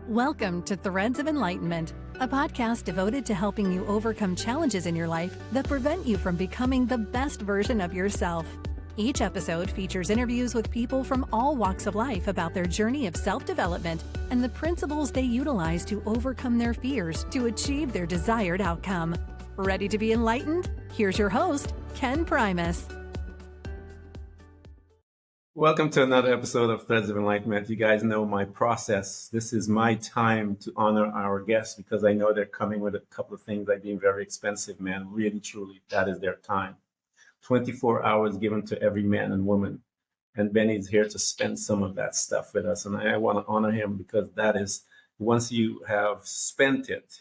Welcome to Threads of Enlightenment, a podcast devoted to helping you overcome challenges in your life that prevent you from becoming the best version of yourself. Each episode features interviews with people from all walks of life about their journey of self-development and the principles they utilize to overcome their fears to achieve their desired outcome. Ready to be enlightened? Here's your host, Ken Primus. Welcome to another episode of Threads of Enlightenment. You guys know my process. This is my time to honor our guests because I know they're coming with a couple of things like being very expensive, man. Really, truly, that is their time. 24 hours given to every man and woman. And Benny's here to spend some of that stuff with us. And I want to honor him because that is, once you have spent it,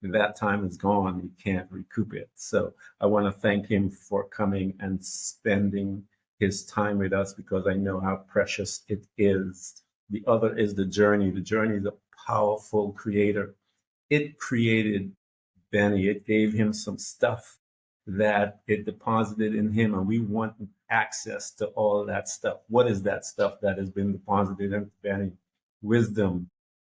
that time is gone. You can't recoup it. So I want to thank him for coming and spending his time with us because I know how precious it is. The other is the journey. The journey is a powerful creator. It created Benny. It gave him some stuff that it deposited in him, and we want access to all of that stuff. What is that stuff that has been deposited into Benny? Wisdom,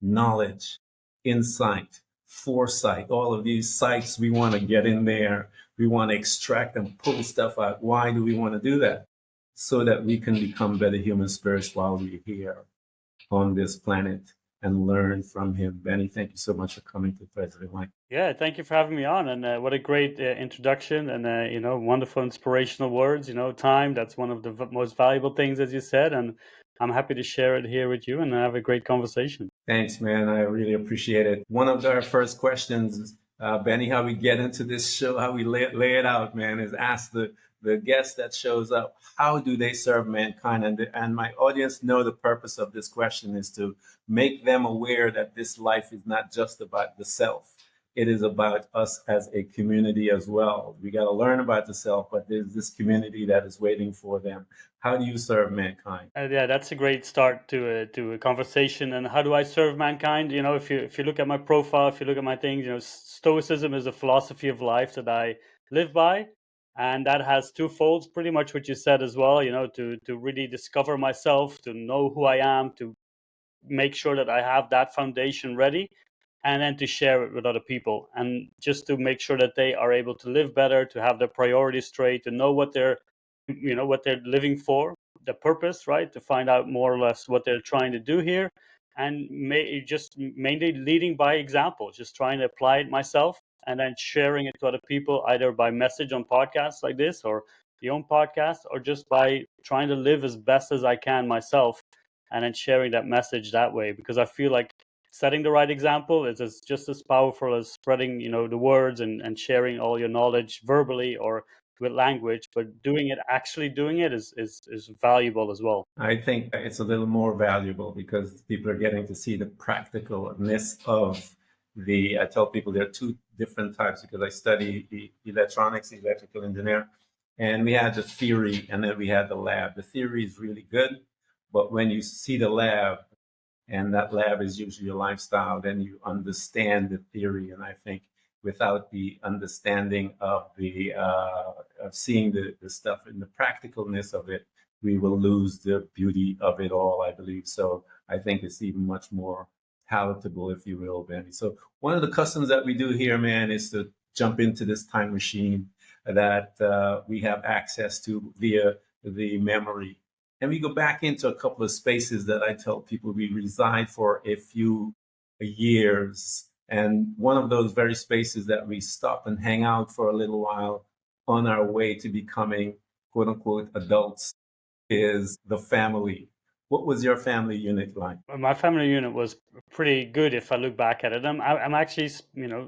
knowledge, insight, foresight, all of these sites we want to get in there. We want to extract and pull stuff out. Why do we want to do that? So that we can become better human spirits while we're here on this planet and learn from him. Benny, thank you so much for coming to Threads of Enlightenment. Yeah, thank you for having me on. And what a great introduction and, wonderful inspirational words. Time, that's one of the most valuable things, as you said. And I'm happy to share it here with you and have a great conversation. Thanks, man. I really appreciate it. One of our first questions, Benny, how we get into this show, how we lay it out, man, is ask the guest that shows up, how do they serve mankind? And my audience know the purpose of this question is to make them aware that this life is not just about the self. It is about us as a community as well. We got to learn about the self, but there's this community that is waiting for them. How do you serve mankind? Yeah, that's a great start to a conversation. And how do I serve mankind? If you look at my profile, if you look at my things, Stoicism is a philosophy of life that I live by. And that has two folds, pretty much what you said as well, to really discover myself, to know who I am, to make sure that I have that foundation ready, and then to share it with other people. And just to make sure that they are able to live better, to have their priorities straight, to know what they're living for, the purpose, right? To find out more or less what they're trying to do here. And just mainly leading by example, just trying to apply it myself and then sharing it to other people, either by message on podcasts like this or the own podcast, or just by trying to live as best as I can myself and then sharing that message that way. Because I feel like setting the right example is just as powerful as spreading, the words and sharing all your knowledge verbally or with language, but actually doing it is valuable as well. I think it's a little more valuable because people are getting to see the practicalness of I tell people there are two different types because I study the electronics, electrical engineer, and we had the theory and then we had the lab. The theory is really good, but when you see the lab, and that lab is usually your lifestyle, then you understand the theory. And I think without the understanding of of seeing the stuff and the practicalness of it, we will lose the beauty of it all, I believe. So I think it's even much more palatable, if you will, Benny. So one of the customs that we do here, man, is to jump into this time machine that we have access to via the memory. And we go back into a couple of spaces that I tell people we reside for a few years. And one of those very spaces that we stop and hang out for a little while on our way to becoming, quote unquote, adults is the family. What was your family unit like? My family unit was pretty good if I look back at it. I'm actually,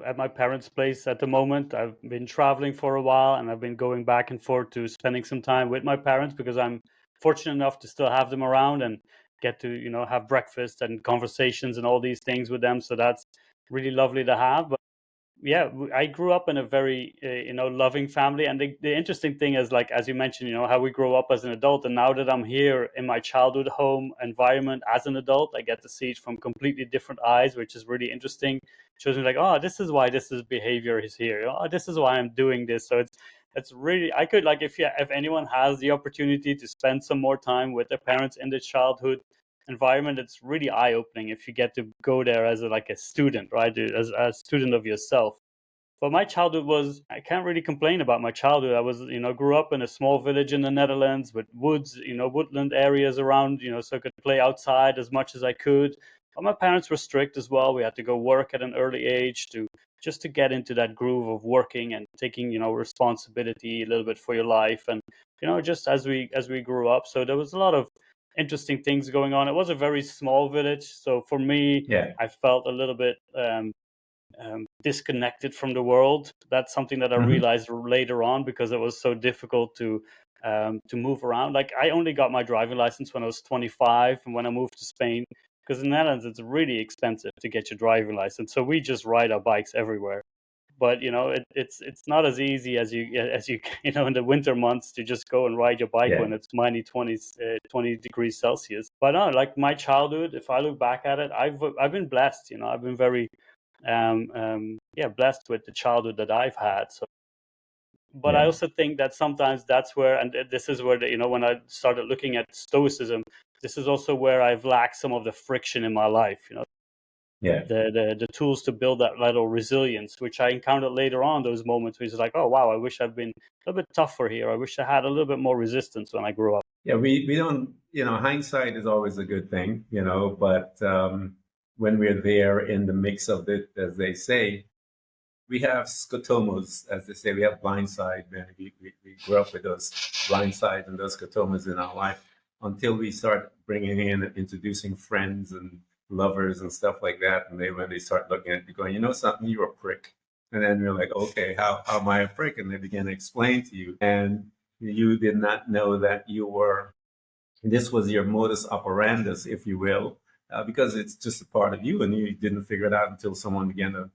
at my parents' place at the moment. I've been traveling for a while and I've been going back and forth to spending some time with my parents because I'm fortunate enough to still have them around and get to, have breakfast and conversations and all these things with them. So that's really lovely to have. But yeah, I grew up in a very, loving family. And the interesting thing is, like, as you mentioned, how we grow up as an adult. And now that I'm here in my childhood home environment as an adult, I get to see it from completely different eyes, which is really interesting. It shows me like, oh, this is why this is behavior is here. Oh, this is why I'm doing this. So it's really, I could, like, if anyone has the opportunity to spend some more time with their parents in their childhood, environment. It's really eye-opening if you get to go there as a student, right? As a student of yourself. But my childhood was, I can't really complain about my childhood. I was, grew up in a small village in the Netherlands with woods, woodland areas around, so I could play outside as much as I could. But my parents were strict as well. We had to go work at an early age just to get into that groove of working and taking, responsibility a little bit for your life. And, just as we grew up. So there was a lot of interesting things going on. It was a very small village. So for me, Yeah. I felt a little bit disconnected from the world. That's something that I realized later on, because it was so difficult to move around. Like, I only got my driving license when I was 25, and when I moved to Spain, because in the Netherlands it's really expensive to get your driving license. So we just ride our bikes everywhere. But it's not as easy as you in the winter months to just go and ride your bike Yeah. when it's minus 20 degrees Celsius. But no, like my childhood, if I look back at it, I've been blessed. I've been very blessed with the childhood that I've had. So, but I Yeah. also think that sometimes that's where, and this is where when I started looking at Stoicism, this is also where I've lacked some of the friction in my life. Yeah. The tools to build that little resilience, which I encountered later on. Those moments where it's like, oh wow, I wish I'd been a little bit tougher here. I wish I had a little bit more resistance when I grew up. Yeah, we don't, hindsight is always a good thing, but when we're there in the mix of it, as they say, we have scotomas, as they say, we have blind side, man. We grew up with those blind sides and those scotomas in our life until we start bringing in and introducing friends and lovers and stuff like that. And when they start looking at you going, something, you're a prick. And then you're like, okay, how am I a prick? And they begin to explain to you. And you did not know that this was your modus operandus, if you will, because it's just a part of you and you didn't figure it out until someone began to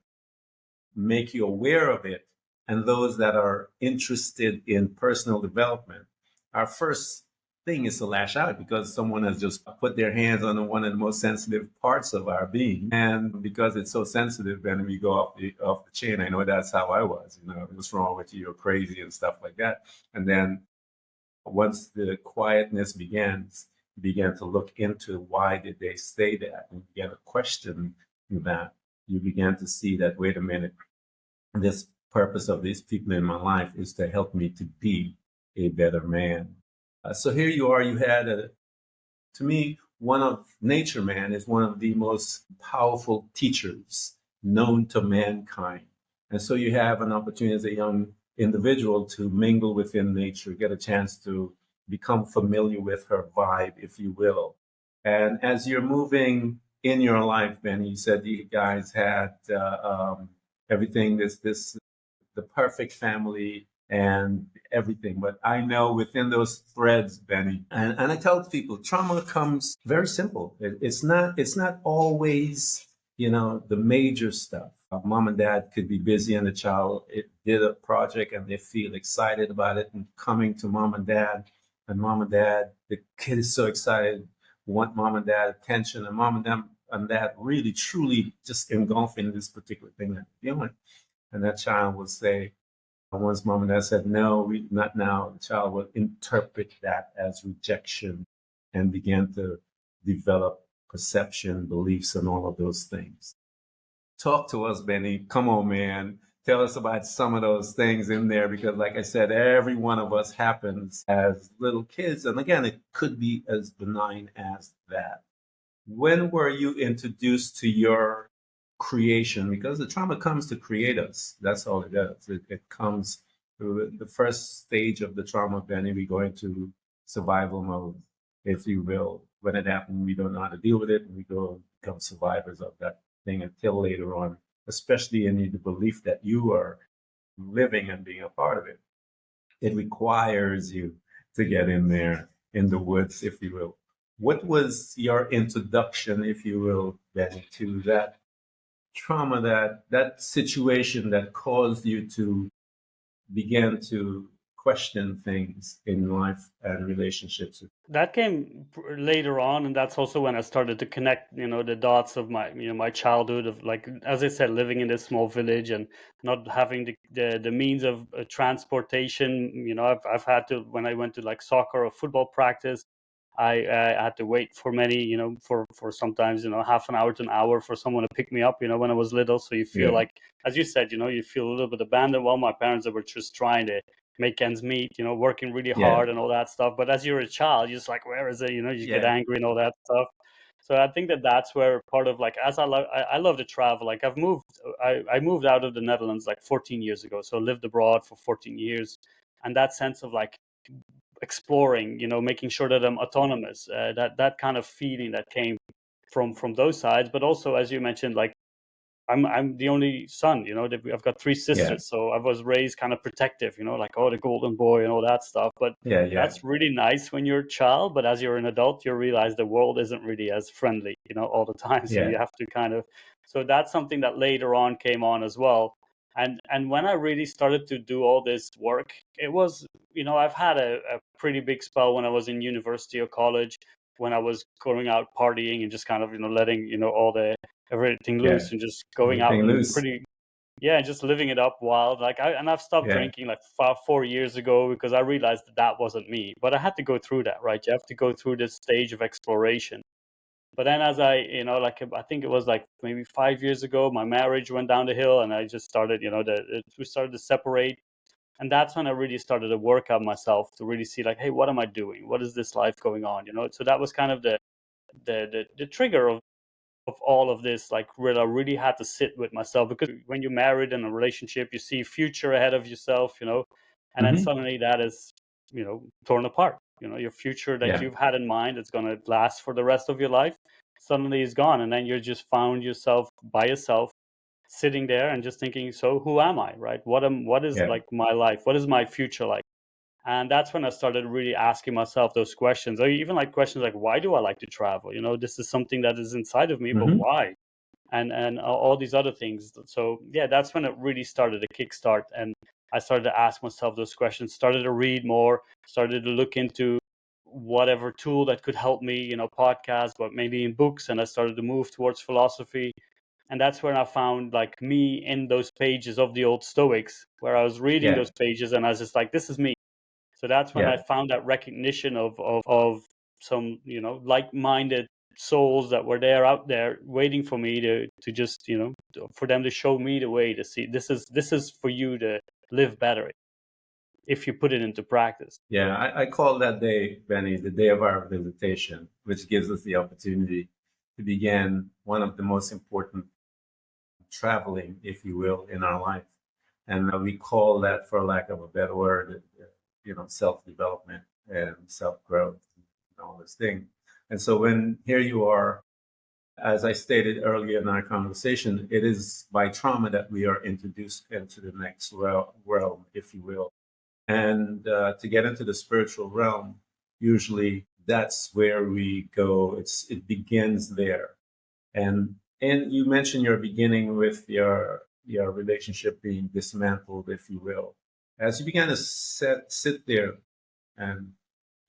make you aware of it. And those that are interested in personal development, our first thing is to lash out because someone has just put their hands on one of the most sensitive parts of our being. And because it's so sensitive, then we go off the chain. I know that's how I was, what's wrong with you? You're crazy and stuff like that. And then once the quietness begins, you began to look into why did they say that, and you began to question that. You began to see that, wait a minute, this purpose of these people in my life is to help me to be a better man. So here you are, to me, one of nature man is one of the most powerful teachers known to mankind. And so you have an opportunity as a young individual to mingle within nature, get a chance to become familiar with her vibe, if you will. And as you're moving in your life, Ben, you said you guys had everything, the perfect family and everything. But I know within those threads, Benny, and I tell people, trauma comes very simple. It's not always, the major stuff. Mom and dad could be busy and the child did a project and they feel excited about it and coming to mom and dad, the kid is so excited, want mom and dad attention, and mom and them and dad really truly just engulfing this particular thing that they're feeling. And that child will say, once mom and dad said, no, not now, the child will interpret that as rejection and begin to develop perception, beliefs, and all of those things. Talk to us, Benny. Come on, man. Tell us about some of those things in there, because like I said, every one of us happens as little kids. And again, it could be as benign as that. When were you introduced to your creation? Because the trauma comes to create us. That's all it does. It comes through the first stage of the trauma, Benny. We go into survival mode, if you will. When it happens, we don't know how to deal with it, and we go and become survivors of that thing until later on, especially in the belief that you are living and being a part of it. It requires you to get in there in the woods, if you will. What was your introduction, if you will, Benny, to that trauma, that situation that caused you to begin to question things in life and relationships? That came later on, and that's also when I started to connect, the dots of my childhood, of, like, as I said, living in this small village and not having the means of transportation. I've had to, when I went to like soccer or football practice, I had to wait for many, for sometimes, half an hour to an hour for someone to pick me up, when I was little. So you feel Yeah. like, as you said, you feel a little bit abandoned. Well, my parents, they were just trying to make ends meet, working really Yeah. hard and all that stuff. But as you're a child, you're just like, where is it? You get Yeah. angry and all that stuff. So I think that that's where part of, like, as I love to travel. Like I moved out of the Netherlands like 14 years ago. So I lived abroad for 14 years. And that sense of like exploring, making sure that I'm autonomous, that kind of feeling that came from those sides. But also, as you mentioned, like I'm the only son, I've got three Yeah. sisters, so I was raised kind of protective, like, oh, the golden boy and all that stuff. But Yeah. Yeah. that's really nice when you're a child, but as you're an adult, you realize the world isn't really as friendly, all the time. So Yeah. you have to kind of, so that's something that later on came on as well. And when I really started to do all this work, it was, I've had a pretty big spell when I was in university or college, when I was going out partying and just kind of, letting, all the everything Yeah. loose and just going out Everything and loose. yeah, just living it up wild. Like I've stopped Yeah. drinking like 4 years ago because I realized that wasn't me. But I had to go through that, right? You have to go through this stage of exploration. But then as like I think it was like maybe 5 years ago, my marriage went down the hill, and I just started, we started to separate. And that's when I really started to work on myself to really see, like, hey, what am I doing? What is this life going on? So that was kind of the trigger of all of this, like, where I really had to sit with myself. Because when you're married in a relationship, you see future ahead of yourself, and then Hmm. suddenly that is, torn apart. Your future that Yeah. you've had in mind that's going to last for the rest of your life suddenly is gone, and then you're just found yourself by yourself, sitting there and just thinking, so who am I, right? What is Yeah. like my life? What is my future like? And that's when I started really asking myself those questions, or even like questions like, why do I like to travel? This is something that is inside of me, but Hmm. why? And all these other things. So yeah, that's when it really started to kickstart, and I started to ask myself those questions, started to read more, started to look into whatever tool that could help me, podcasts, but maybe in books. And I started to move towards philosophy. And that's where I found like me in those pages of the old Stoics, where I was reading Yeah. those pages and I was just like, this is me. So that's when I Yeah. found that recognition of some, like-minded souls that were there out there waiting for me to just, for them to show me the way to see this is for you to live better if you put it into practice. Yeah. I call that day, Benny, the day of our visitation, which gives us the opportunity to begin one of the most important traveling, if you will, in our life. And we call that, for lack of a better word, self-development and self-growth and all this thing. And so when here you are, as I stated earlier in our conversation, it is by trauma that we are introduced into the next realm, if you will. And to get into the spiritual realm, usually that's where we go. It begins there. And you mentioned your beginning with your relationship being dismantled, if you will. As you began to sit there and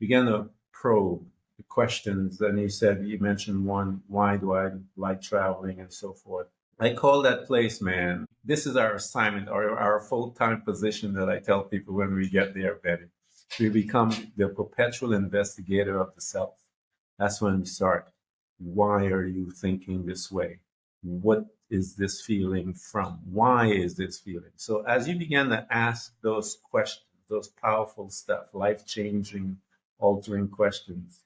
began to probe the questions, and you mentioned one, why do I like traveling and so forth. I call that place, man. This is our assignment or our full-time position that I tell people when we get there, Betty. We become the perpetual investigator of the self. That's when we start. Why are you thinking this way? What is this feeling from? Why is this feeling? So as you begin to ask those questions, those powerful stuff, life-changing, altering questions,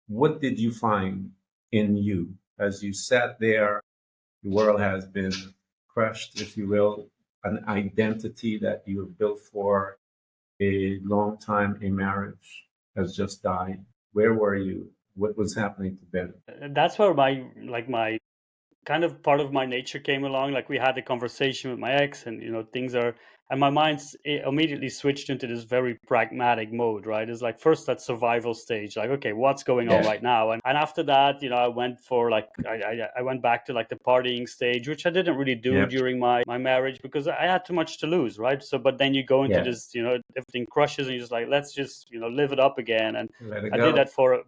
what did you find in you as you sat there? The world has been crushed, if you will, an identity that you have built for a long time, a marriage has just died. Where were you? What was happening to Ben? That's where my kind of part of my nature came along. Like, we had a conversation with my ex, and things are, and my mind immediately switched into this very pragmatic mode, right? It's like, first that survival stage, like, okay, what's going on Yeah, right now? And after that, I went for like, I went back to like the partying stage, which I didn't really do yeah, during my marriage because I had too much to lose, right? So but then you go into yeah. this, everything crushes, and you're just like, let's just live it up again. And Let it I did go. that for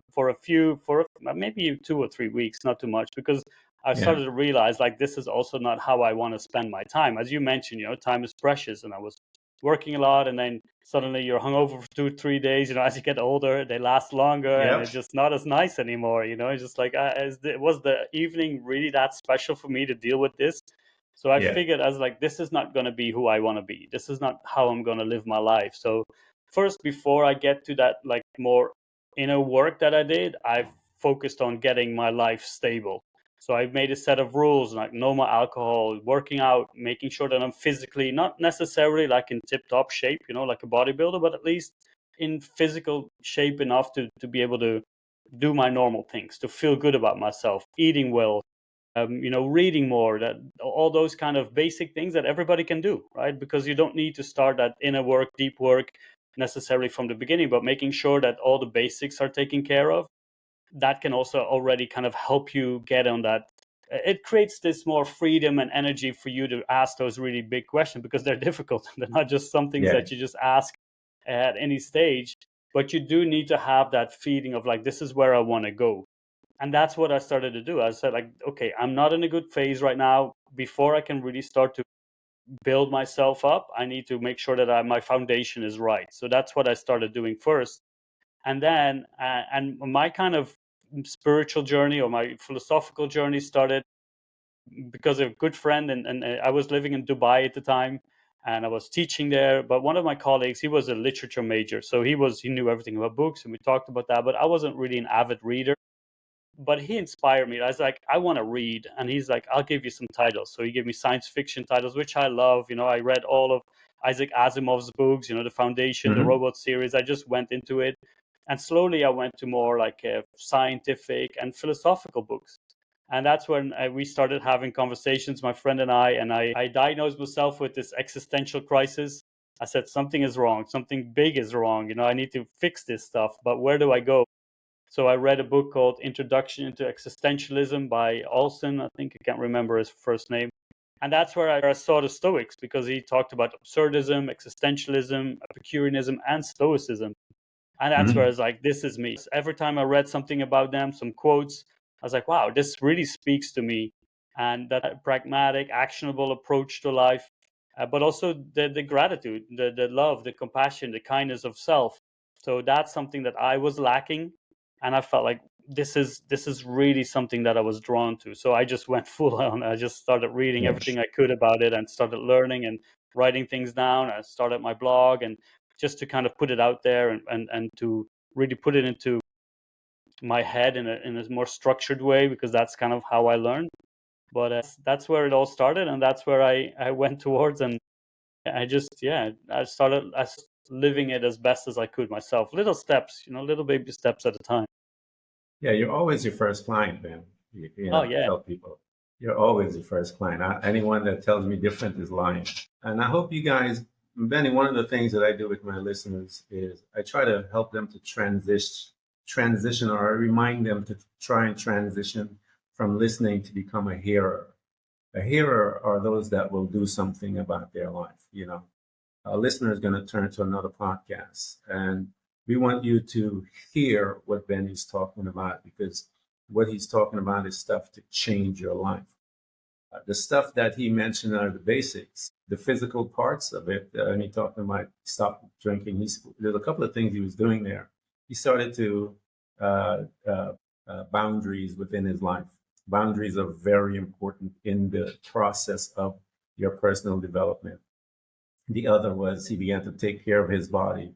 maybe 2 or 3 weeks, not too much, because I Yeah, started to realize, like, this is also not how I want to spend my time. As you mentioned, time is precious, and I was working a lot, and then suddenly you're hungover for 2 3 days. As you get older, they last longer, and Yep. it's just not as nice anymore. It's just like, was the evening really that special for me to deal with this? So I Yeah. figured, I was like, this is not going to be who I want to be. This is not how I'm going to live my life. So first, before I get to that like more inner work that I did, I've focused on getting my life stable. So I made a set of rules, like no more alcohol, working out, making sure that I'm physically, not necessarily like in tip-top shape, like a bodybuilder, but at least in physical shape enough to be able to do my normal things, to feel good about myself, eating well, reading more, that all those kind of basic things that everybody can do, right? Because you don't need to start that inner work, deep work necessarily from the beginning, but making sure that all the basics are taken care of, that can also already kind of help you get on that. It creates this more freedom and energy for you to ask those really big questions, because they're difficult. They're not just some things Yeah. that you just ask at any stage, but you do need to have that feeling of like, this is where I want to go. And that's what I started to do. I said, like, okay, I'm not in a good phase right now. Before I can really start to build myself up, I need to make sure that my foundation is right. So that's what I started doing first. And then and my kind of spiritual journey, or my philosophical journey, started because of a good friend, and I was living in Dubai at the time, and I was teaching there. But one of my colleagues, he was a literature major, so he knew everything about books, and we talked about that. But I wasn't really an avid reader. But he inspired me. I was like, I want to read. And he's like, I'll give you some titles. So he gave me science fiction titles, which I love. I read all of Isaac Asimov's books, The Foundation, the Hmm. Robot series. I just went into it. And slowly I went to more like scientific and philosophical books. And that's when we started having conversations, my friend and I diagnosed myself with this existential crisis. I said, something is wrong. Something big is wrong. I need to fix this stuff. But where do I go? So I read a book called Introduction into Existentialism by Olson. I think I can't remember his first name. And that's where I saw the Stoics, because he talked about absurdism, existentialism, Epicureanism, and Stoicism. And that's where I Hmm. was like, this is me. Every time I read something about them, some quotes, I was like, wow, this really speaks to me. And that pragmatic, actionable approach to life, but also the gratitude, the love, the compassion, the kindness of self. So that's something that I was lacking. And I felt like this is really something that I was drawn to. So I just went full on. I just started reading Yeah. everything I could about it, and started learning and writing things down. I started my blog, and just to kind of put it out there, and to really put it into my head in a more structured way, because that's kind of how I learned. But that's where it all started, and that's where I went towards. And I just, I started living it as best as I could myself, little steps, little baby steps at a time. Yeah. You're always your first client, man. Oh I yeah. tell people you're always your first client. Anyone that tells me different is lying. And I hope you guys, Benny, one of the things that I do with my listeners is I try to help them to transition, or I remind them to try and transition from listening to become a hearer. A hearer are those that will do something about their life. A listener is going to turn to another podcast, and we want you to hear what Benny's talking about, because what he's talking about is stuff to change your life. The stuff that he mentioned are the basics, the physical parts of it. And he talked about stop drinking. There's a couple of things he was doing there. He started to uh, uh, boundaries within his life. Boundaries are very important in the process of your personal development. The other was he began to take care of his body.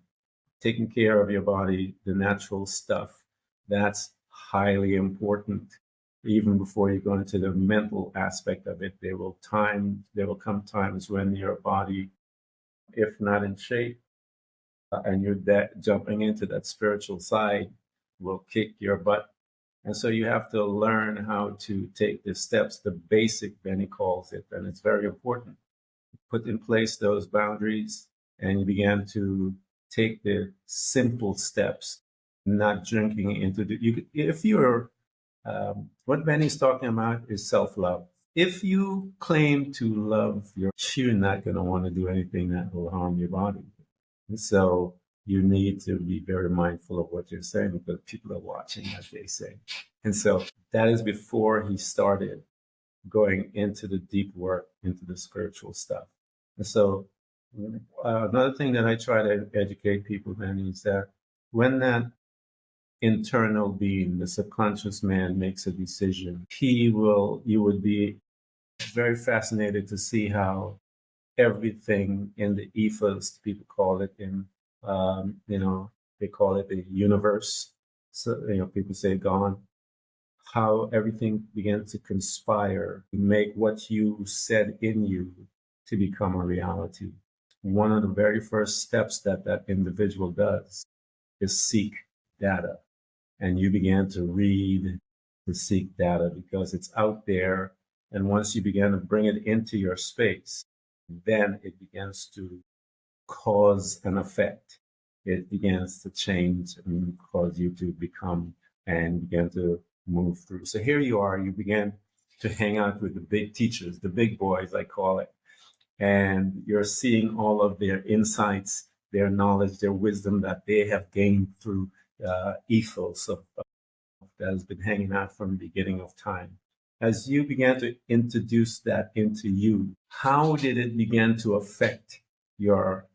Taking care of your body, the natural stuff, that's highly important. Even before you go into the mental aspect of it, there will come times when your body, if not in shape, and you're jumping into that spiritual side, will kick your butt. And so you have to learn how to take the steps, the basic, Benny calls it, and it's very important. Put in place those boundaries, and you began to take the simple steps, not drinking into if you're, what Benny's talking about is self-love. If you claim to love you're not going to want to do anything that will harm your body. And so you need to be very mindful of what you're saying, because people are watching, as they say. And so that is before he started going into the deep work, into the spiritual stuff. And so Another thing that I try to educate people then is that when that internal being, the subconscious man, makes a decision, you would be very fascinated to see how everything in the ethos, people call it they call it the universe. So, people say God, how everything began to conspire to make what you said in you to become a reality. One of the very first steps that that individual does is seek data. And you began to read, to seek data because it's out there. And once you begin to bring it into your space, then it begins to cause an effect. It begins to change and cause you to become and begin to move through. So here you are, you begin to hang out with the big teachers, the big boys, I call it, and you're seeing all of their insights, their knowledge, their wisdom that they have gained through ethos that has been hanging out from the beginning of time. As you began to introduce that into you, how did it begin to affect your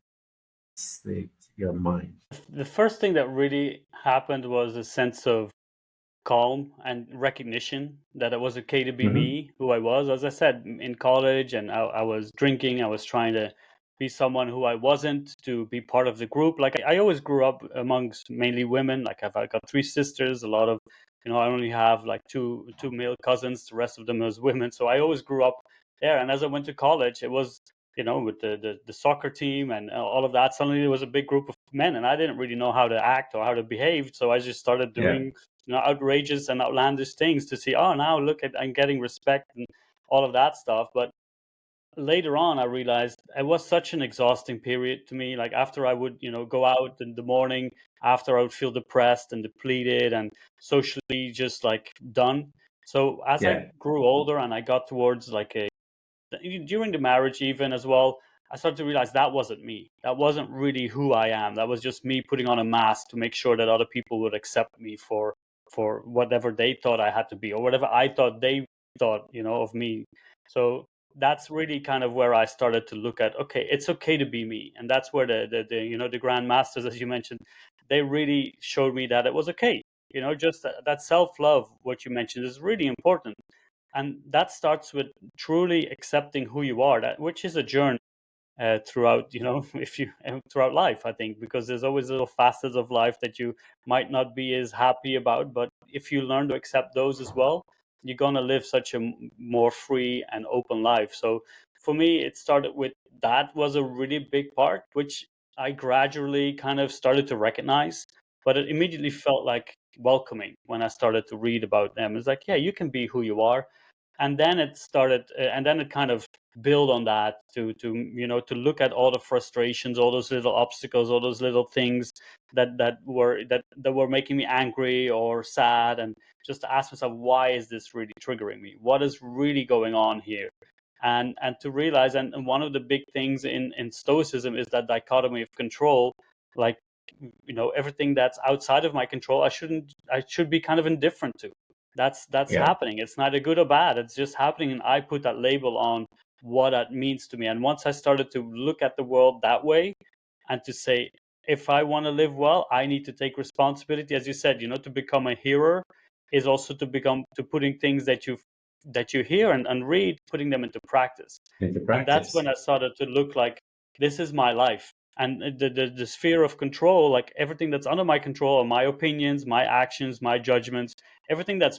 state, your mind? The first thing that really happened was a sense of calm and recognition that it was okay to be Mm-hmm. me, who I was. As I said, in college, and I was drinking, I was trying to be someone who I wasn't, to be part of the group. Like I always grew up amongst mainly women. Like I got three sisters, a lot of, I only have like two male cousins, the rest of them was women. So I always grew up there. And as I went to college, it was, with the soccer team and all of that, suddenly there was a big group of men, and I didn't really know how to act or how to behave. So I just started Yeah. doing outrageous and outlandish things to see, oh, now look at, I'm getting respect and all of that stuff. But later on, I realized it was such an exhausting period to me. Like after I would, go out in the morning, after I would feel depressed and depleted and socially just like done. So as I Yeah. grew older and I got towards like during the marriage even as well, I started to realize that wasn't me. That wasn't really who I am. That was just me putting on a mask to make sure that other people would accept me for whatever they thought I had to be, or whatever I thought they thought, of me. So that's really kind of where I started to look at, okay, it's okay to be me. And that's where the grand masters, as you mentioned, they really showed me that it was okay. Just that self-love, what you mentioned, is really important. And that starts with truly accepting who you are, that which is a journey throughout, if you throughout life, I think, because there's always little facets of life that you might not be as happy about, but if you learn to accept those as well, you're going to live such a more free and open life. So for me, it started with, that was a really big part, which I gradually kind of started to recognize, but it immediately felt like welcoming when I started to read about them. It's like, yeah, you can be who you are. And then it started, and then it kind of build on that to look at all the frustrations, all those little obstacles, all those little things that were making me angry or sad, and just to ask myself, why is this really triggering me? What is really going on here? And to realize, and one of the big things in stoicism is that dichotomy of control. Like, everything that's outside of my control, I should be kind of indifferent to. That's Yeah. happening. It's neither good or bad. It's just happening, and I put that label on what that means to me. And once I started to look at the world that way, and to say, if I want to live well, I need to take responsibility. As you said, to become a hearer is also to putting things that you hear and read, putting them into practice. Into And that's practice. when I started to look like, this is my life. And the sphere of control, like everything that's under my control, are my opinions, my actions, my judgments, everything that's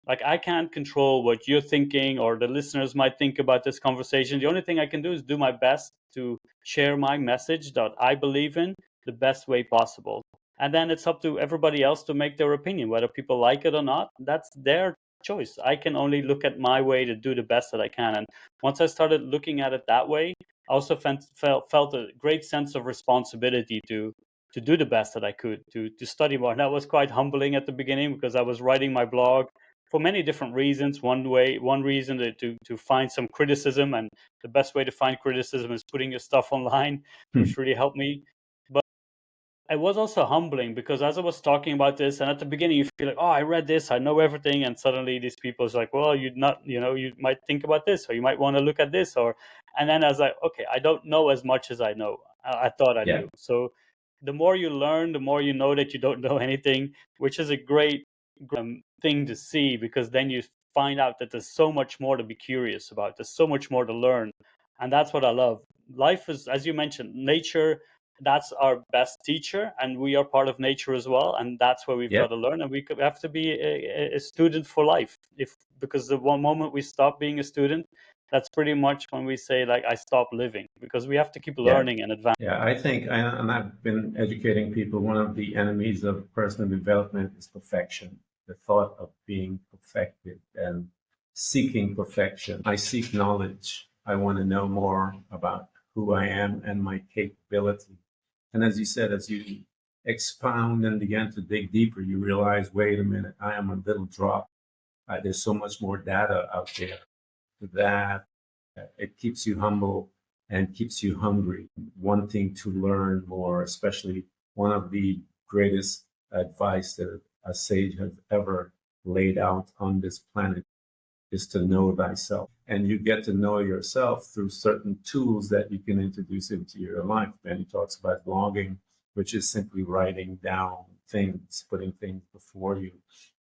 like, I can't control what you're thinking or the listeners might think about this conversation. The only thing I can do is do my best to share my message that I believe in the best way possible. And then it's up to everybody else to make their opinion, whether people like it or not. That's their choice. I can only look at my way to do the best that I can. And once I started looking at it that way, I also felt a great sense of responsibility to do the best that I could, to study more. And that was quite humbling at the beginning, because I was writing my blog for many different reasons. One reason to find some criticism, and the best way to find criticism is putting your stuff online, Hmm. which really helped me. But it was also humbling, because as I was talking about this, and at the beginning you feel like, oh, I read this, I know everything, and suddenly these people is like, well, you not, you might think about this, or you might want to look at this, And then I was like, okay, I don't know as much as I know. I thought I Yeah. knew. So the more you learn, the more you know that you don't know anything, which is a great thing to see, because then you find out that there's so much more to be curious about. There's so much more to learn. And that's what I love. Life is, as you mentioned, nature, that's our best teacher, and we are part of nature as well. And that's where we've Yeah. got to learn. And we have to be a student for life. Because the one moment we stop being a student, that's pretty much when we say, like, I stop living, because we have to keep Yeah. learning and advancing. Yeah, I think, and I've been educating people, one of the enemies of personal development is perfection, the thought of being perfected and seeking perfection. I seek knowledge. I want to know more about who I am and my capability. And as you said, as you expound and begin to dig deeper, you realize, wait a minute, I am a little drop. There's so much more data out there that it keeps you humble and keeps you hungry, wanting to learn more. Especially one of the greatest advice that a sage has ever laid out on this planet is to know thyself. And you get to know yourself through certain tools that you can introduce into your life. And he talks about blogging, which is simply writing down things, putting things before you.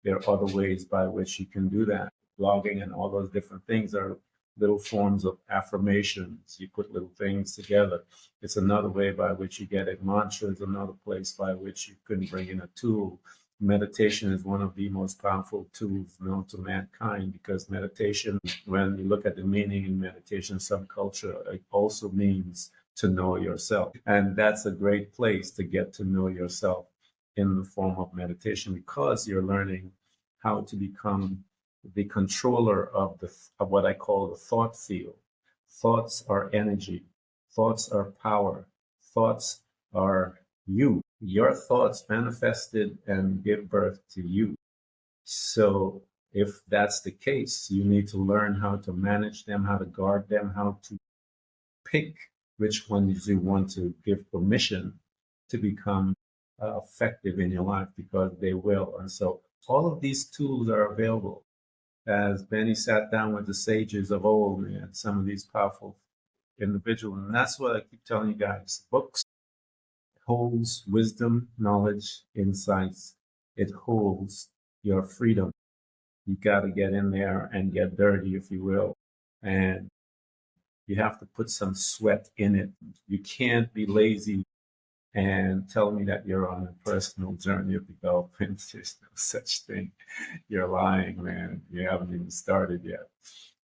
There are other ways by which you can do that. Blogging and all those different things are little forms of affirmations. You put little things together. It's another way by which you get it. Mantra is another place by which you can bring in a tool. Meditation is one of the most powerful tools known to mankind, because meditation, when you look at the meaning in meditation, subculture, it also means to know yourself. And that's a great place to get to know yourself in the form of meditation, because you're learning how to become the controller of what I call the thought field. Thoughts are energy. Thoughts are power. Thoughts are you. Your thoughts manifested and give birth to you. So if that's the case, you need to learn how to manage them, how to guard them, how to pick which ones you want to give permission to become effective in your life, because they will. And so all of these tools are available. As Benny sat down with the sages of old and some of these powerful individuals. And that's what I keep telling you guys. Books holds wisdom, knowledge, insights. It holds your freedom. You got to get in there and get dirty, if you will. And you have to put some sweat in it. You can't be lazy and tell me that you're on a personal journey of development. There's no such thing. You're lying, man. You haven't even started yet.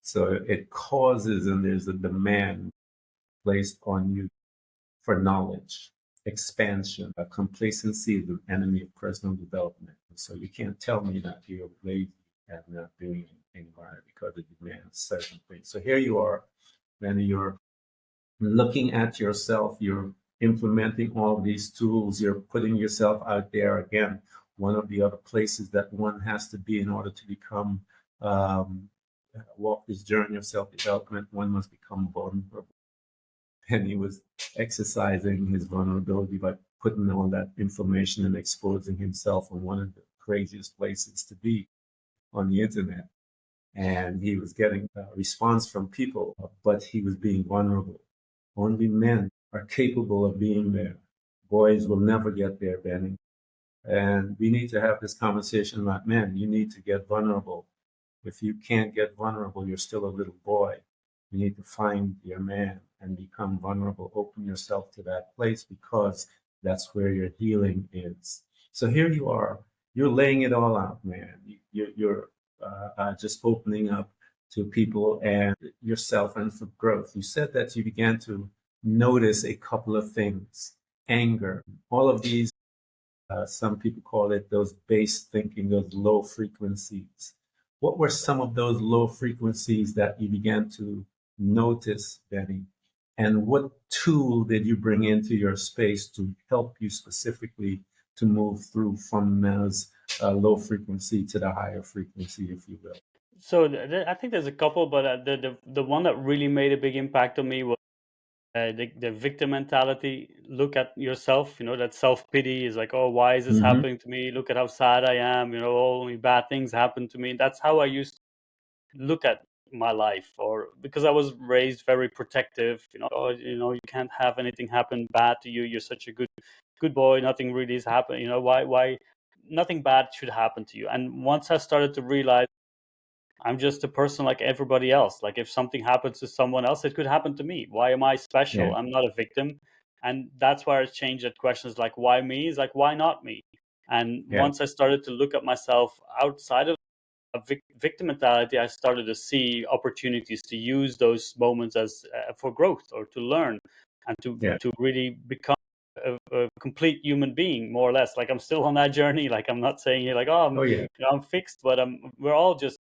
So it causes, and there's a demand placed on you for knowledge, expansion. Complacency is the enemy of personal development. So you can't tell me that you're lazy and not doing anything about it, because it demands certain things. So here you are, when you're looking at yourself, you're implementing all these tools, you're putting yourself out there again. One of the other places that one has to be in order to become walk this journey of self-development, one must become vulnerable. And he was exercising his vulnerability by putting all that information and exposing himself on one of the craziest places to be, on the internet. And he was getting a response from people, but he was being vulnerable. Only men are capable of being there. Boys will never get there, Benny. And we need to have this conversation about men. You need to get vulnerable. If you can't get vulnerable, you're still a little boy. You need to find your man and become vulnerable. Open yourself to that place, because that's where your healing is. So here you are. You're laying it all out, man. You're just opening up to people and yourself and for growth. You said that you began to notice a couple of things: anger, all of these. Some people call it those base thinking, those low frequencies. What were some of those low frequencies that you began to notice, Benny? And what tool did you bring into your space to help you specifically to move through from those low frequency to the higher frequency, if you will? So I think there's a couple, but the one that really made a big impact on me was the victim mentality. Look at yourself. That self-pity is like, oh, why is this Mm-hmm. happening to me? Look at how sad I am. Only bad things happen to me. That's how I used to look at my life, or because I was raised very protective, oh, you can't have anything happen bad to you. You're such a good boy. Nothing really is happening. Why nothing bad should happen to you. And once I started to realize I'm just a person like everybody else. Like if something happens to someone else, it could happen to me. Why am I special? Yeah. I'm not a victim. And that's why I changed that questions like why me is like why not me? And Yeah. once I started to look at myself outside of a victim mentality, I started to see opportunities to use those moments as for growth or to learn and Yeah. to really become a complete human being, more or less. Like I'm still on that journey. Like I'm not saying here like oh Oh yeah. I'm fixed, but we're all just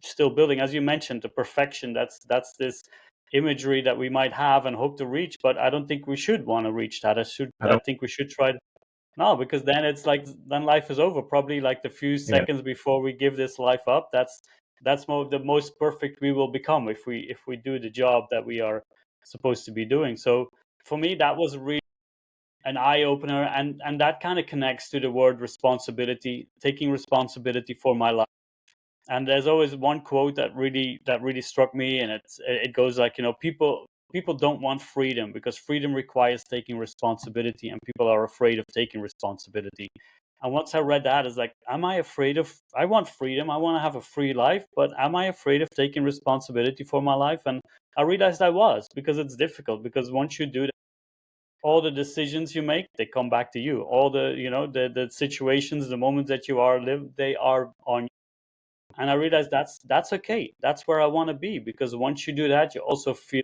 still building, as you mentioned, the perfection. That's this imagery that we might have and hope to reach, but I don't think we should want to reach that. I I don't. think we should try to, no, because then it's like then life is over. Probably like the few Yeah. seconds before we give this life up, that's the most perfect we will become if we do the job that we are supposed to be doing. So for me, that was really an eye opener, and that kind of connects to the word responsibility, taking responsibility for my life. And there's always one quote that really struck me, and it goes like, people don't want freedom because freedom requires taking responsibility, and people are afraid of taking responsibility. And once I read that, it's like, am I afraid of? I want freedom. I want to have a free life, but am I afraid of taking responsibility for my life? And I realized I was, because it's difficult. Because once you do that, all the decisions you make, they come back to you. All the the situations, the moments that you are live, they are on. And I realized that's okay. That's where I want to be, because once you do that, you also feel,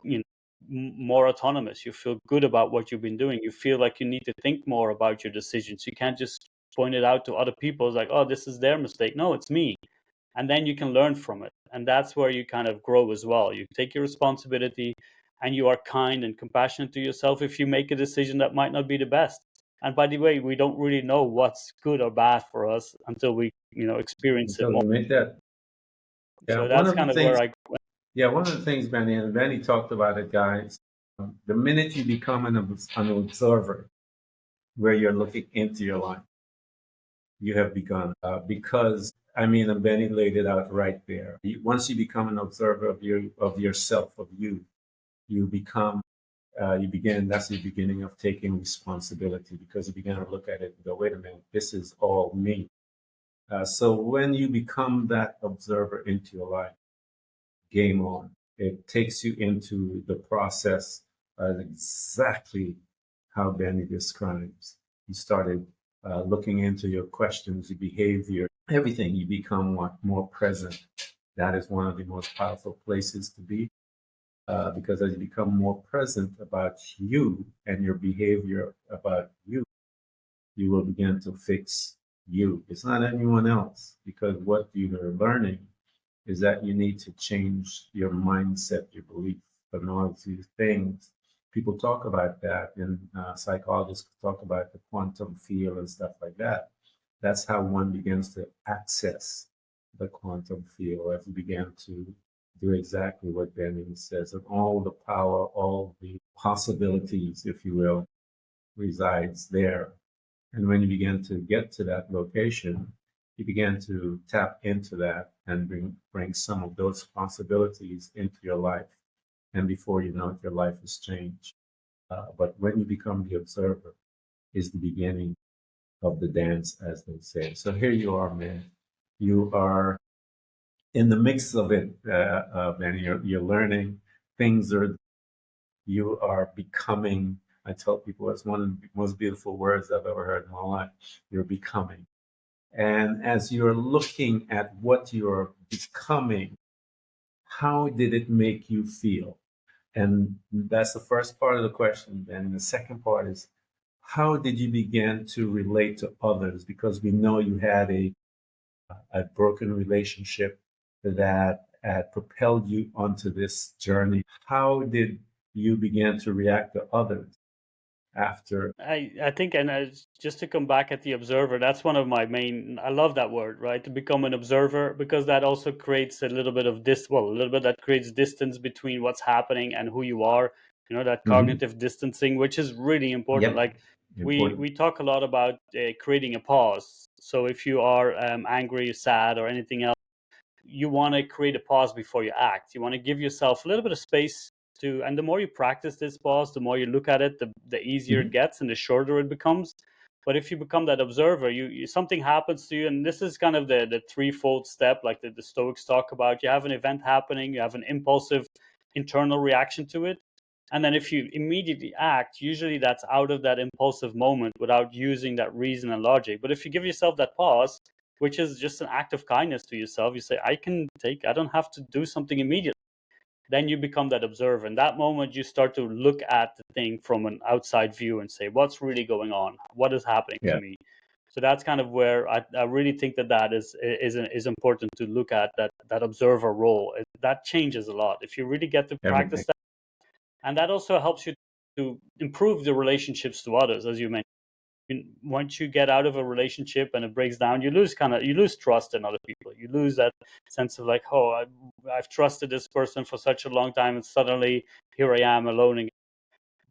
you know more autonomous. You feel good about what you've been doing. You feel like you need to think more about your decisions. You can't just point it out to other people. It's like, oh, this is their mistake. No, it's me. And then you can learn from it. And that's where you kind of grow as well. You take your responsibility, and you are kind and compassionate to yourself if you make a decision that might not be the best. And by the way, we don't really know what's good or bad for us until we, experience it Until more. you make that. Yeah. So One that's of the kind of where things. I. Yeah. One of the things, Benny, and Benny talked about it, guys. The minute you become an observer, where you're looking into your life, you have begun. Because I mean, and Benny laid it out right there. Once you become an observer of yourself, of you, you become. You begin. That's the beginning of taking responsibility, because you begin to look at it and go, "Wait a minute, this is all me." So when you become that observer into your life, game on. It takes you into the process exactly how Benny describes. You started looking into your questions, your behavior, everything. You become more present. That is one of the most powerful places to be, because as you become more present about you and your behavior about you, you will begin to fix you. It's not anyone else, because what you are learning is that you need to change your mindset, your belief, and all of these things. People talk about that, and psychologists talk about the quantum field and stuff like that. That's how one begins to access the quantum field, as you begin to do exactly what Benjamin says, and all the power, all the possibilities, if you will, resides there. And when you begin to get to that location, you begin to tap into that and bring some of those possibilities into your life. And before you know it, your life has changed. But when you become the observer, is the beginning of the dance, as they say. So here you are, man. You are in the mix of it, man. You're learning. Things are. You are becoming. I tell people it's one of the most beautiful words I've ever heard in my life. You're becoming. And as you're looking at what you're becoming, how did it make you feel? And that's the first part of the question. And the second part is, how did you begin to relate to others? Because we know you had a broken relationship that had propelled you onto this journey. How did you begin to react to others after? I think, and just to come back at the observer, that's one of my main. I love that word, right? To become an observer, because that also creates a little bit of a little bit that creates distance between what's happening and who you are. That Mhm. cognitive distancing, which is really important. Yep, Like important. we talk a lot about creating a pause. So if you are angry, sad, or anything else, you want to create a pause before you act. You want to give yourself a little bit of space to, and the more you practice this pause, the more you look at it, the easier it gets and the shorter it becomes. But if you become that observer, you something happens to you, and this is kind of the threefold step, like the Stoics talk about. You have an event happening, you have an impulsive internal reaction to it, and then if you immediately act, usually that's out of that impulsive moment without using that reason and logic. But if you give yourself that pause, which is just an act of kindness to yourself, you say, I don't have to do something immediately. Then you become that observer. In that moment, you start to look at the thing from an outside view and say, what's really going on? What is happening to me? So that's kind of where I really think that is important to look at, that observer role. That changes a lot if you really get to practice that. And that also helps you to improve the relationships to others, as you mentioned. Once you get out of a relationship and it breaks down, you lose trust in other people. You lose that sense of like, oh, I've trusted this person for such a long time, and suddenly here I am alone again.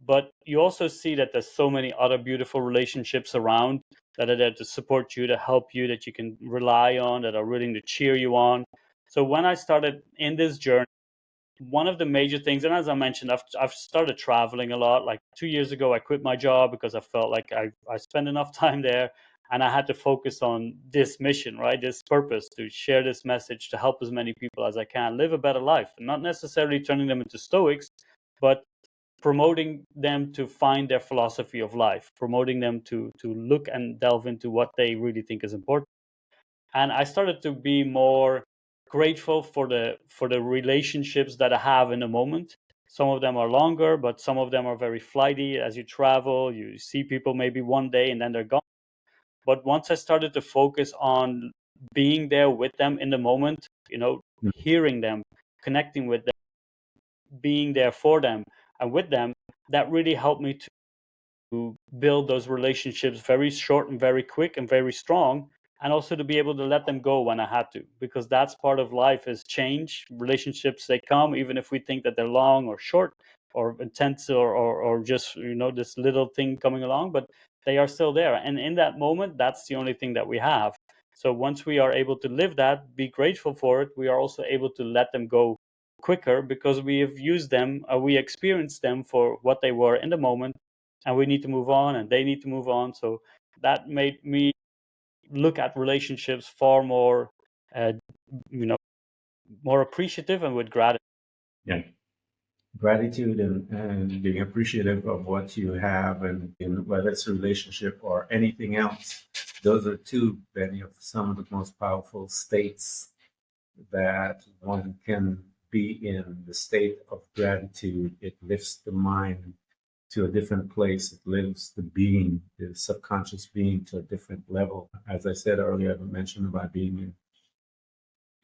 But you also see that there's so many other beautiful relationships around that are there to support you, to help you, that you can rely on, that are willing to cheer you on. So when I started in this journey, one of the major things, and as I mentioned, I've started traveling a lot. Like 2 years ago, I quit my job because I felt like I spent enough time there, and I had to focus on this mission, right? This purpose, to share this message, to help as many people as I can live a better life, and not necessarily turning them into Stoics, but promoting them to find their philosophy of life, promoting them to look and delve into what they really think is important. And I started to be more grateful for the relationships that I have in the moment. Some of them are longer, but some of them are very flighty. As you travel, you see people maybe one day and then they're gone. But once I started to focus on being there with them in the moment, hearing them, connecting with them, being there for them and with them, that really helped me to build those relationships very short and very quick and very strong, and also to be able to let them go when I had to, because that's part of life, is change. Relationships, they come, even if we think that they're long or short or intense or just this little thing coming along, but they are still there. And in that moment, that's the only thing that we have. So once we are able to live that, be grateful for it, we are also able to let them go quicker, because we have used them, we experienced them for what they were in the moment, and we need to move on and they need to move on. So that made me look at relationships far more more appreciative and with gratitude. Yeah. Gratitude and being appreciative of what you have, and whether it's a relationship or anything else. Those are many of some of the most powerful states that one can be in. The state of gratitude, it lifts the mind to a different place. It lifts the being, the subconscious being, to a different level. As I said earlier, I mentioned about being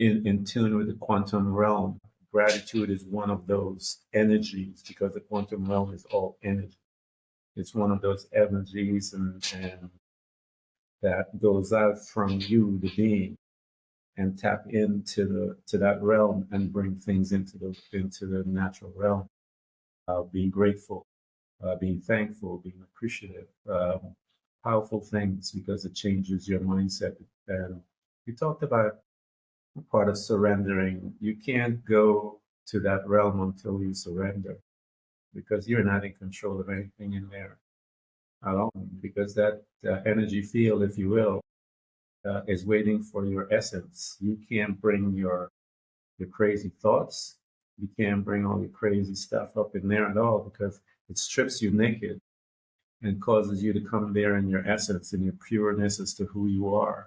in tune with the quantum realm. Gratitude is one of those energies, because the quantum realm is all energy. It's one of those energies and that goes out from you, the being, and tap into that realm and bring things into the natural realm. Being grateful, being thankful, being appreciative, powerful things, because it changes your mindset. And we talked about part of surrendering. You can't go to that realm until you surrender, because you're not in control of anything in there at all, because that energy field, if you will, is waiting for your essence. You can't bring your crazy thoughts. You can't bring all your crazy stuff up in there at all, because it strips you naked and causes you to come there in your essence, in your pureness as to who you are.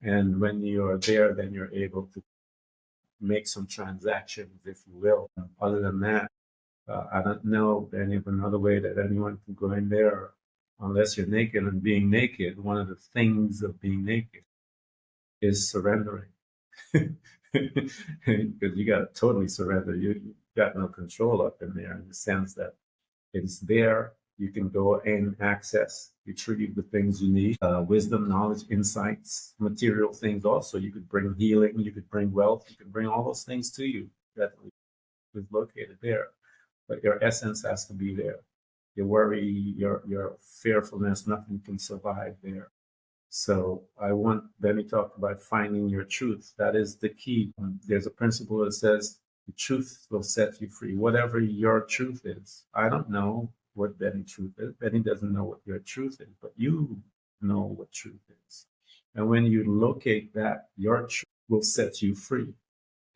And when you're there, then you're able to make some transactions, if you will. Other than that, I don't know any of another way that anyone can go in there unless you're naked. And being naked, one of the things of being naked is surrendering. Because you got to totally surrender. You got no control up in there, in the sense that it's there. You can go and access, retrieve the things you need, wisdom, knowledge, insights, material things. Also, you could bring healing, you could bring wealth, you could bring all those things to you. That is located there. But your essence has to be there. Your worry, your fearfulness, nothing can survive there. So I want Benny talked about finding your truth. That is the key. There's a principle that says the truth will set you free. Whatever your truth is. I don't know what Benny's truth is. Benny doesn't know what your truth is, but you know what truth is. And when you locate that, your truth will set you free.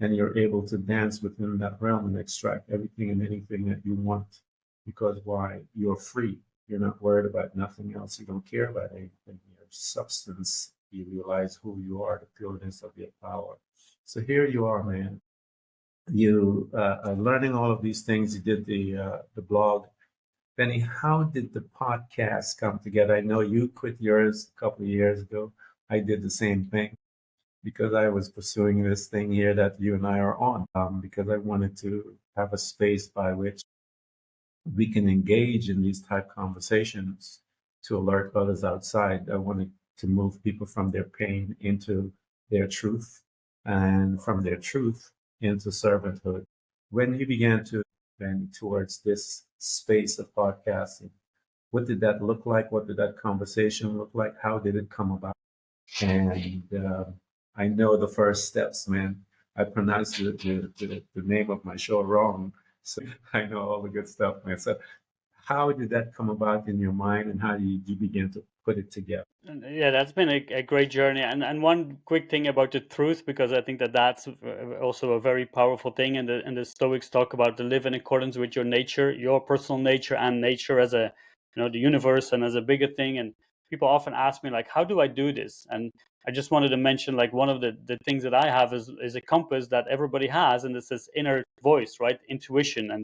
And you're able to dance within that realm and extract everything and anything that you want. Because why? You're free. You're not worried about nothing else. You don't care about anything. Your substance, you realize who you are, the pureness of your power. So here you are, man. You are learning all of these things. You did the blog. Benny, how did the podcast come together? I know you quit yours a couple of years ago. I did the same thing because I was pursuing this thing here that you and I are on, because I wanted to have a space by which we can engage in these type conversations to alert others outside. I wanted to move people from their pain into their truth and from their truth into servanthood. When you began to bend towards this space of podcasting, what did that look like? What did that conversation look like? How did it come about? And I know the first steps, man. I pronounced the name of my show wrong, so I know all the good stuff, man. So, how did that come about in your mind, and how did you begin to put it together? Yeah, that's been a great journey. And one quick thing about the truth, because I think that that's also a very powerful thing. And the Stoics talk about to live in accordance with your nature, your personal nature, and nature as a, the universe and as a bigger thing. And people often ask me, like, how do I do this? And I just wanted to mention, like, one of the things that I have is a compass that everybody has, and it's this inner voice, right? Intuition. And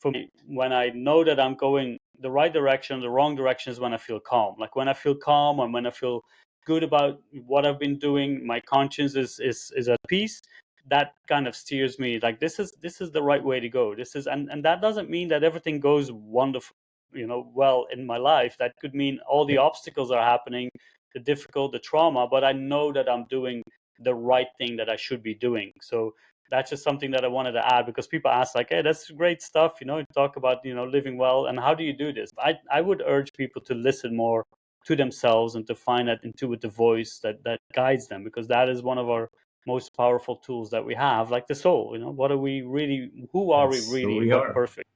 for me, when I know that I'm going the right direction, the wrong direction is when I feel calm. Like when I feel calm and when I feel good about what I've been doing, my conscience is at peace. That kind of steers me. Like this is the right way to go. This is and that doesn't mean that everything goes wonderful, well in my life. That could mean all the obstacles are happening, the difficult, the trauma, but I know that I'm doing the right thing that I should be doing. So that's just something that I wanted to add because people ask like, hey, that's great stuff, you talk about, living well. And how do you do this? I would urge people to listen more to themselves and to find that intuitive voice that guides them, because that is one of our most powerful tools that we have, like the soul. What are we really, who are we That's who really? we What are. perfect.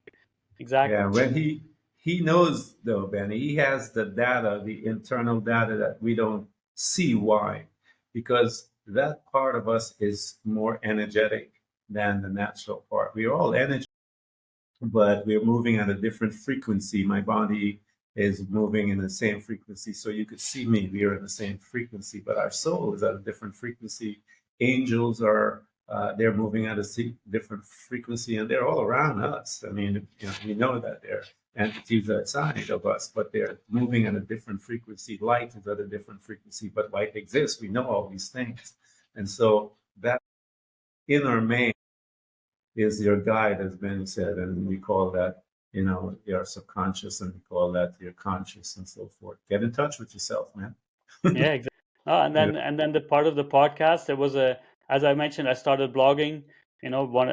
Exactly. Yeah, when he knows though, Benny, he has the data, the internal data that we don't see. Why? Because that part of us is more energetic than the natural part. We're all energy, but we're moving at a different frequency. My body is moving in the same frequency. So you could see me, we are in the same frequency, but our soul is at a different frequency. Angels are, they're moving at a different frequency, and they're all around us. I mean, we know that they're entities outside of us, but they're moving at a different frequency. Light is at a different frequency, but light exists. We know all these things. And so that inner man is your guide, as Benny said, and we call that, your subconscious, and we call that your conscious, and so forth. Get in touch with yourself, man. Yeah, exactly. And Yeah, then the part of the podcast, there was as I mentioned, I started blogging. One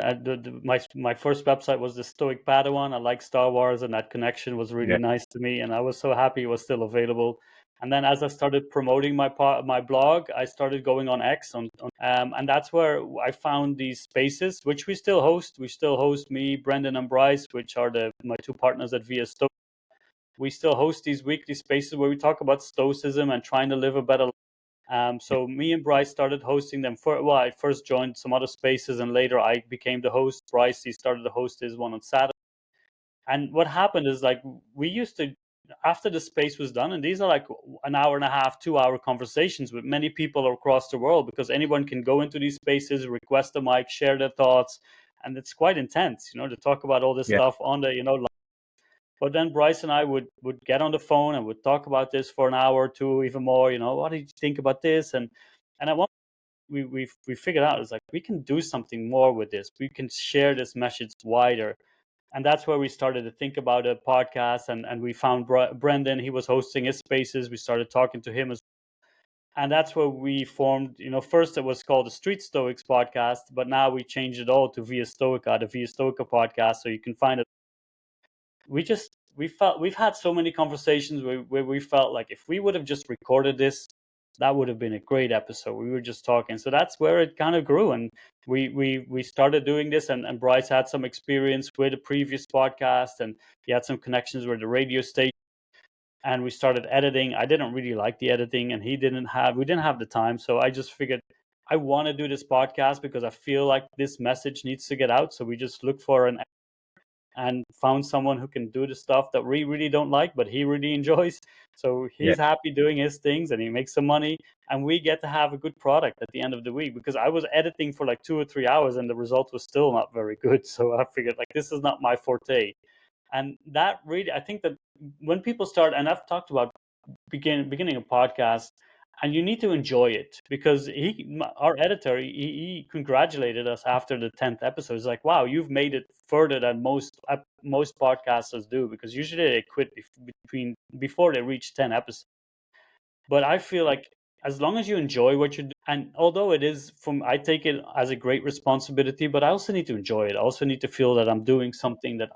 my first website was the Stoic Padawan. I like Star Wars, and that connection was yeah, really nice to me, and I was so happy it was still available. And then as I started promoting my blog, I started going on X and that's where I found these spaces, which we still host. We still host me, Brendan, and Bryce, which are my two partners at Via Stoic. We still host these weekly spaces where we talk about stoicism and trying to live a better life. So me and Bryce started hosting them. I first joined some other spaces, and later I became the host. Bryce, he started to host his one on Saturday. And what happened is, like, we used to, after the space was done, and these are like an hour and a half, 2 hour conversations with many people across the world, because anyone can go into these spaces, request a mic, share their thoughts, and it's quite intense, to talk about all this yeah, stuff on the, but then Bryce and I would get on the phone and would talk about this for an hour or two, even more. What did you think about this? And at one point we figured out, it's like, we can do something more with this. We can share this message wider, and that's where we started to think about a podcast. And we found Brendan. He was hosting his spaces. We started talking to him and that's where we formed. First it was called the Street Stoics podcast, but now we changed it all to Via Stoica, the Via Stoica podcast. So you can find it. We felt we've had so many conversations where we felt like if we would have just recorded this That would have been a great episode. We were just talking. So that's where it kind of grew. And we started doing this, and Bryce had some experience with a previous podcast, and he had some connections with the radio station. And we started editing. I didn't really like the editing, and we didn't have the time. So I just figured I want to do this podcast because I feel like this message needs to get out. So we just looked for and found someone who can do the stuff that we really don't like, but he really enjoys. So Yeah. he's happy doing his things, and he makes some money, and we get to have a good product at the end of the week, because I was editing for like 2 or 3 hours and the result was still not very good. So I figured, like, this is not my forte. And that really, I think that when people start, and I've talked about beginning a podcast, and you need to enjoy it, because our editor, he congratulated us after the 10th episode. He's like, wow, you've made it further than most podcasters do, because usually they quit before they reach 10 episodes. But I feel like as long as you enjoy what you do, and although it is I take it as a great responsibility, but I also need to enjoy it. I also need to feel that I'm doing something that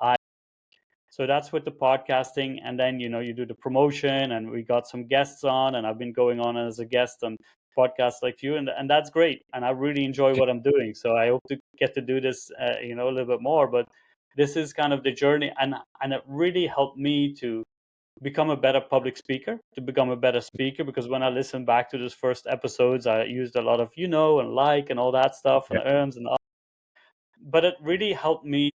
so that's with the podcasting. And then, you do the promotion, and we got some guests on, and I've been going on as a guest on podcasts like you, and that's great. And I really enjoy what I'm doing. So I hope to get to do this, a little bit more. But this is kind of the journey, and it really helped me to become a better public speaker, to become a better speaker, because when I listened back to those first episodes, I used a lot of, and like, and all that stuff, and ums and but it really helped me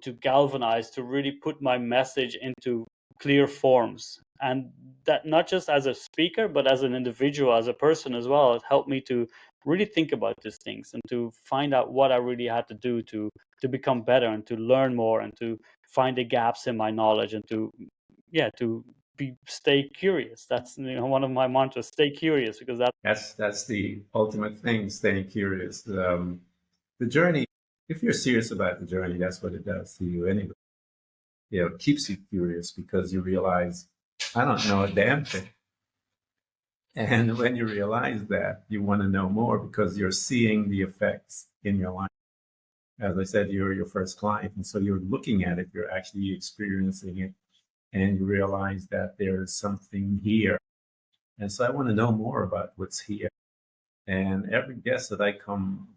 to galvanize, to really put my message into clear forms. And that, not just as a speaker, but as an individual, as a person as well, it helped me to really think about these things, and to find out what I really had to do to become better, and to learn more, and to find the gaps in my knowledge, and to stay curious. That's one of my mantras: stay curious, because That's the ultimate thing, staying curious. The journey, if you're serious about the journey, that's what it does to you anyway. It keeps you curious, because you realize, I don't know a damn thing. And when you realize that, you want to know more, because you're seeing the effects in your life. As I said, you're your first client, and so you're looking at it, you're actually experiencing it, and you realize that there's something here. And so I want to know more about what's here. And every guest that I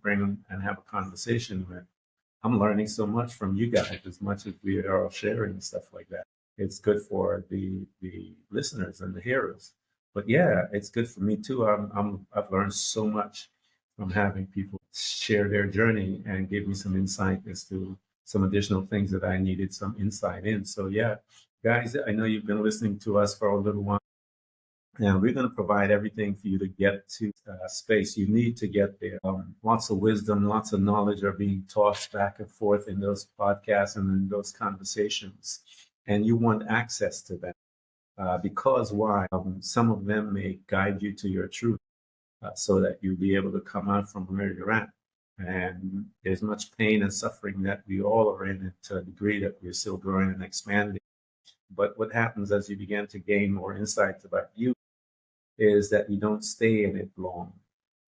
bring and have a conversation with, I'm learning so much from you guys, as much as we are sharing stuff like that. It's good for the listeners and the hearers. But yeah, it's good for me too. I've learned so much from having people share their journey and give me some insight as to some additional things that I needed some insight in. So yeah, guys, I know you've been listening to us for a little while. And we're going to provide everything for you to get to space you need to get there. Lots of wisdom, lots of knowledge are being tossed back and forth in those podcasts and in those conversations. And you want access to them. Because why? Some of them may guide you to your truth, so that you'll be able to come out from where you're at. And there's much pain and suffering that we all are in, to a degree that we're still growing and expanding. But what happens as you begin to gain more insights about you is that you don't stay in it long.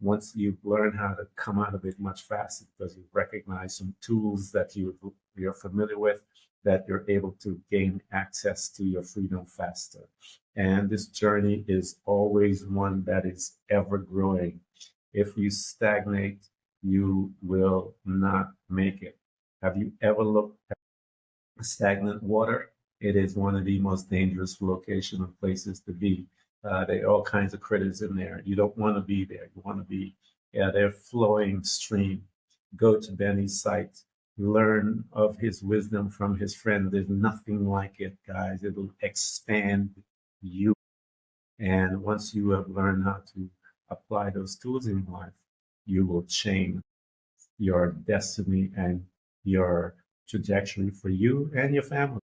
Once you've learned how to come out of it much faster, because you've recognized some tools that you're familiar with, that you're able to gain access to your freedom faster. And this journey is always one that is ever growing. If you stagnate, you will not make it. Have you ever looked at stagnant water? It is one of the most dangerous location of places to be. There are all kinds of critters in there. You don't want to be there. You want to be their flowing stream. Go to Benny's site. Learn of his wisdom from his friend. There's nothing like it, guys. It'll expand you. And once you have learned how to apply those tools in life, you will change your destiny and your trajectory for you and your family.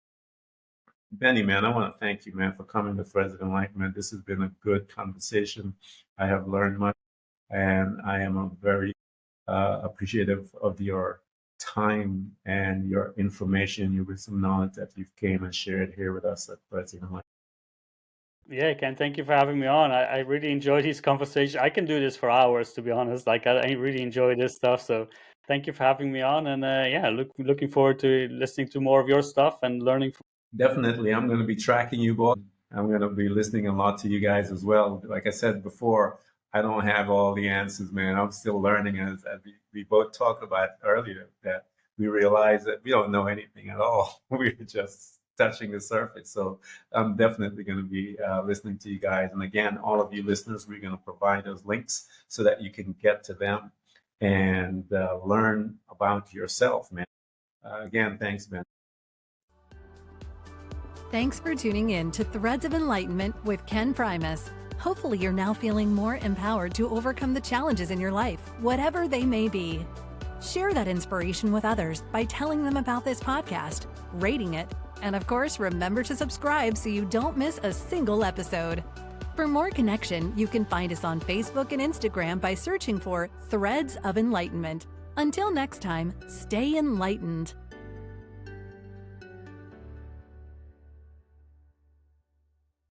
Benny, man, I want to thank you, man, for coming to Threads of Enlightenment. This has been a good conversation. I have learned much, and I am very appreciative of your time and your information, your wisdom, knowledge that you've came and shared here with us at Threads of Enlightenment. Yeah, Ken, thank you for having me on. I really enjoy these conversations. I can do this for hours, to be honest. Like, I really enjoy this stuff. So thank you for having me on. And looking forward to listening to more of your stuff and learning from. Definitely. I'm going to be tracking you both. I'm going to be listening a lot to you guys as well. Like I said before, I don't have all the answers, man. I'm still learning. As we both talked about earlier, that we realize that we don't know anything at all. We're just touching the surface. So I'm definitely going to be listening to you guys. And again, all of you listeners, we're going to provide those links so that you can get to them and learn about yourself, man. Again, thanks, Ben. Thanks for tuning in to Threads of Enlightenment with Ken Primus. Hopefully, you're now feeling more empowered to overcome the challenges in your life, whatever they may be. Share that inspiration with others by telling them about this podcast, rating it, and of course, remember to subscribe so you don't miss a single episode. For more connection, you can find us on Facebook and Instagram by searching for Threads of Enlightenment. Until next time, stay enlightened.